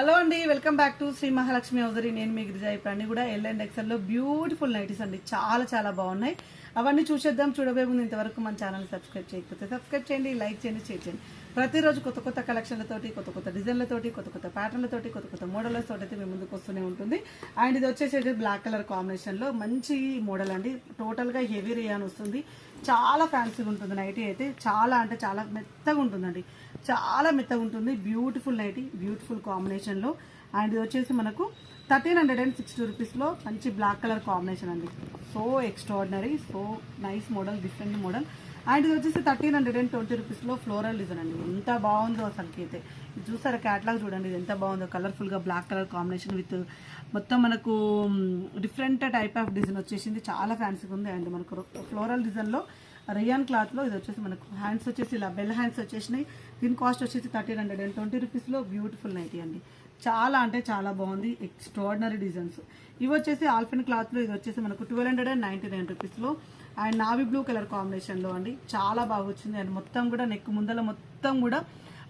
Hello అండి, welcome back to Sri Mahalakshmi hosiery. నేను మీ గిరిజా. ఇప్పుడు అన్ని కూడా ఎల్ అండ్ ఎక్సెల్ లో బ్యూటిఫుల్ నైటీస్ అండి, చాలా చాలా బాగున్నాయి. అవన్నీ చూసేద్దాం. చూడబోయే ముందు ఇంతవరకు మన ఛానల్ సబ్స్క్రైబ్ చేయకపోతే సబ్స్క్రైబ్ చేయండి, లైక్ చేయండి, షేర్ చేయండి. ప్రతిరోజు కొత్త కొత్త కలెక్షన్లతోటి, కొత్త కొత్త డిజైన్లతోటి, కొత్త కొత్త ప్యాటర్న్లతోటి, కొత్త కొత్త మోడల్స్ తోటి అయితే మేము ముందుకు వస్తూనే ఉంటుంది. అండ్ ఇది వచ్చేసి బ్లాక్ కలర్ కాంబినేషన్ లో మంచి మోడల్ అండి. టోటల్ గా హెవీ రియాన్ వస్తుంది. చాలా ఫ్యాన్సీగా ఉంటుంది నైటీ అయితే. చాలా అంటే చాలా మెత్తగా ఉంటుందండి, చాలా మెత్తగా ఉంటుంది. బ్యూటిఫుల్ నైటీ, బ్యూటిఫుల్ కాంబినేషన్ లో. అండ్ ఇది వచ్చేసి మనకు 1360 రూపీస్లో మంచి బ్లాక్ కలర్ కాంబినేషన్ అండి. So extraordinary, so nice model, different model. And ఇది వచ్చేసి 1320 రూపీస్లో ఫ్లోరల్ డిజైన్ అండి. ఎంత బాగుందో అసలుకి అయితే. ఇది చూసారా, క్యాట్లాగ్ చూడండి, ఇది ఎంత బాగుందో. కలర్ఫుల్గా బ్లాక్ కలర్ కాంబినేషన్ విత్ మొత్తం మనకు డిఫరెంట్ టైప్ ఆఫ్ డిజైన్ వచ్చేసింది. చాలా ఫ్యాన్సీగా ఉంది. అండ్ మనకు ఫ్లోరల్ డిజైన్లో రియాన్ క్లాత్లో ఇది వచ్చేసి మనకు హ్యాండ్స్ వచ్చేసి ఇలా బెల్ హ్యాండ్స్ వచ్చేసినాయి. దీని కాస్ట్ వచ్చేసి 1320 రూపీస్లో బ్యూటిఫుల్ నైటీ అండి. చాలా అంటే చాలా బాగుంది, ఎక్స్ట్రాడినరీ డిజైన్స్. ఇవి వచ్చేసి ఆల్ఫిన్ క్లాత్లో ఇది వచ్చేసి మనకు 1299 రూపీస్లో. అండ్ నావీ బ్లూ కలర్ కాంబినేషన్లో అండి, చాలా బాగా వచ్చింది. అండ్ మొత్తం కూడా నెక్ ముందల మొత్తం కూడా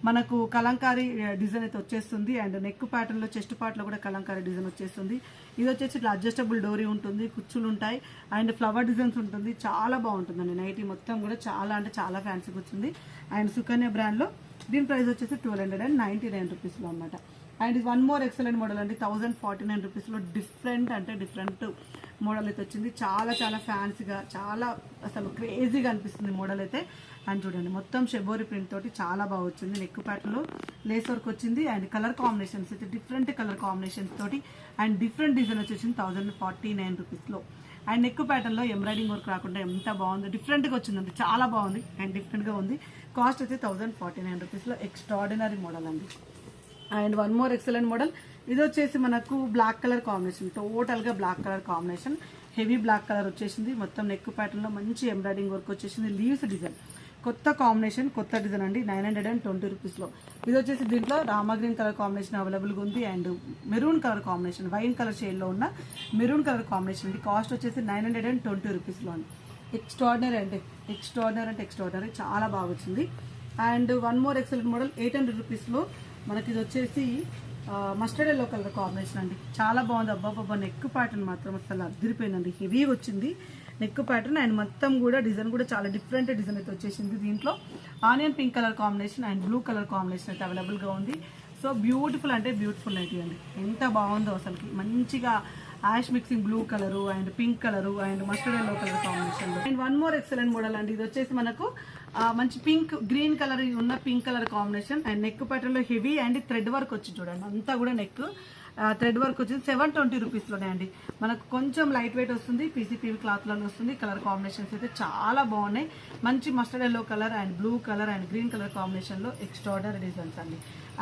మనకు కలంకారీ డిజైన్ అయితే వచ్చేస్తుంది. అండ్ నెక్ ప్యాటర్న్లో చెస్ట్ పార్ట్లో కూడా కలంకారీ డిజైన్ వచ్చేస్తుంది. ఇది వచ్చేసి ఇట్లా అడ్జస్టబుల్ డోరీ ఉంటుంది, కుచ్చులు ఉంటాయి, అండ్ ఫ్లవర్ డిజైన్స్ ఉంటుంది. చాలా బాగుంటుందండి నైటీ మొత్తం కూడా. చాలా అంటే చాలా ఫ్యాన్సీగా వచ్చింది. అండ్ సుకన్య బ్రాండ్లో దీని ప్రైస్ వచ్చేసి 1299 రూపీస్లో అనమాట. అండ్ ఇది వన్ మోర్ ఎక్సలెంట్ మోడల్ అండి. 1049 రూపీస్లో డిఫరెంట్ అంటే డిఫరెంట్ మోడల్ అయితే వచ్చింది. చాలా చాలా ఫ్యాన్సీగా, చాలా అసలు క్రేజీగా అనిపిస్తుంది మోడల్ అయితే. అండ్ చూడండి, మొత్తం షెబోరి ప్రింట్ తోటి చాలా బాగా వచ్చింది. నెక్ ప్యాటర్న్లో లేస్ వర్క్ వచ్చింది. అండ్ కలర్ కాంబినేషన్స్ అయితే డిఫరెంట్ కలర్ కాంబినేషన్స్ తోటి అండ్ డిఫరెంట్ డిజైన్ వచ్చేసింది 1049 రూపీస్లో. అండ్ నెక్ ప్యాటర్న్లో ఎంబ్రాయిడింగ్ వర్క్ రాకుండా ఎంత బాగుంది, డిఫరెంట్గా వచ్చిందండి. చాలా బాగుంది అండ్ డిఫరెంట్గా ఉంది. కాస్ట్ అయితే 1049 రూపీస్లో ఎక్స్ట్రాడినరీ మోడల్ అండి. And one more excellent model. ఇది వచ్చేసి మనకు బ్లాక్ కలర్ కాంబినేషన్, టోటల్గా black colour combination, heavy black colour వచ్చేసింది. మొత్తం నెక్ ప్యాటర్న్లో మంచి ఎంబ్రాయిడింగ్ వర్క్ వచ్చేసింది. లీవ్స్ డిజైన్, కొత్త కాంబినేషన్, కొత్త డిజైన్ అండి. 920 రూపీస్లో. ఇది వచ్చేసి దీంట్లో రామా గ్రీన్ కలర్ కాంబినేషన్ అవైలబుల్గా ఉంది. And maroon colour combination, wine colour షేడ్లో ఉన్న మెరూన్ కలర్ కాంబినేషన్ అండి. కాస్ట్ వచ్చేసి 920 రూపీస్లో అండి. ఎక్స్ట్రాడినరీ అంటే ఎక్స్ట్రాడినరీ, చాలా బాగా వచ్చింది. And one more excellent model 800 రూపీస్లో మనకి ఇది వచ్చేసి మస్టర్డ్ ఎల్లో కలర్ కాంబినేషన్ అండి. చాలా బాగుంది. అబ్బాబ్బా, నెక్ ప్యాటర్న్ మాత్రం అసలు అదిరిపోయిందండి. హెవీ వచ్చింది నెక్ ప్యాటర్న్. అండ్ మొత్తం కూడా డిజైన్ కూడా చాలా డిఫరెంట్ డిజైన్ అయితే వచ్చేసింది. దీంట్లో onion pink colour combination and blue colour combination అయితే అవైలబుల్గా ఉంది. సో బ్యూటిఫుల్ అంటే బ్యూటిఫుల్ నైటీ అండి. ఎంత బాగుందో అసలుకి. మంచిగా ash mixing blue colour and pink colour and mustard yellow colour కాంబినేషన్లో. And one more excellent model అండి. ఇది వచ్చేసి మనకు మంచి పింక్ గ్రీన్ కలర్ ఉన్న pink colour combination. And neck ప్యాటర్న్లో హెవీ అండ్ థ్రెడ్ వర్క్ వచ్చి చూడండి, అంతా కూడా నెక్ థ్రెడ్ వర్క్ వచ్చింది. 720 రూపీస్లోనే అండి. మనకు కొంచెం లైట్ వెయిట్ వస్తుంది, పీసీపీవీ క్లాత్లో వస్తుంది. కలర్ కాంబినేషన్స్ అయితే చాలా బాగున్నాయి. మంచి mustard yellow colour and blue colour and green colour కాంబినేషన్లో ఎక్స్ట్రాడనరీ డిజైన్స్ అండి.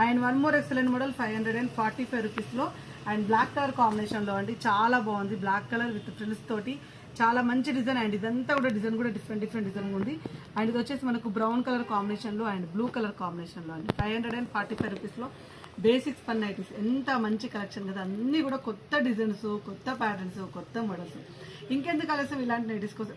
And one more excellent model 545 రూపీస్లో అండ్ బ్లాక్ కలర్ కాంబినేషన్లో అండి. చాలా బాగుంది. బ్లాక్ కలర్ విత్ ఫ్రిల్స్ తోటి చాలా మంచి డిజైన్. అండ్ ఇదంతా కూడా డిజైన్ కూడా డిఫరెంట్ డిజైన్ ఉంది. అండ్ ఇది వచ్చేసి మనకు బ్రౌన్ కలర్ కాంబినేషన్లో అండ్ బ్లూ కలర్ కాంబినేషన్లో అండి. 545 రూపీస్లో బేసిక్స్ పన్ నైటీస్. ఎంత మంచి కలెక్షన్ కదా, అన్నీ కూడా కొత్త డిజైన్స్, కొత్త ప్యాటర్న్స్, కొత్త మోడల్స్. ఇంకెందుకు ఆలస్యం, ఇలాంటి నైటీస్ కోసం